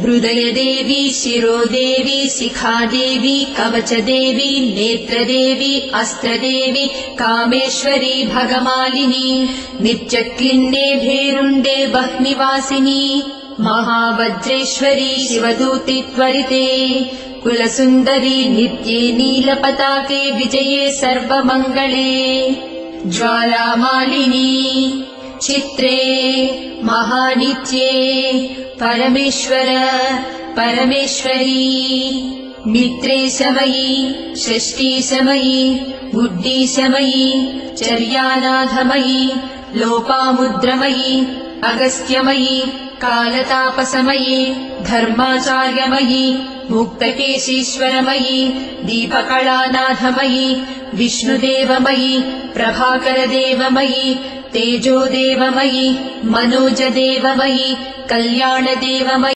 हृदयदेवी शिरोदेवी शिखादेवी कवचदेवी नेत्रदेवी अस्त्रदेवी कामेश्वरी भगमालिनी नित्यक्लिन्ने भेरुण्डे वह्निवासिनी महावज्रेश्वरी शिवदूति त्वरिते कुलसुन्दरी नित्ये नीलपताके विजये सर्वमङ्गले ज्वालामालिनी चित्रे महानित्ये परमेश्वर परमेश्वरी मित्रे समयी षष्ठी समयी बुद्धि समयी चर्यानाथमयी लोपामुद्रमयी अगस्त्यमयी कालतापसमयी धर्माचार्यमयी मुक्तकेशीश्वरमयी दीपकलानाथमयी विष्णुदेवमयी प्रभाकरदेवमयी तेजोदेवमयी मनोजदेवमयी कल्याणदेवमयी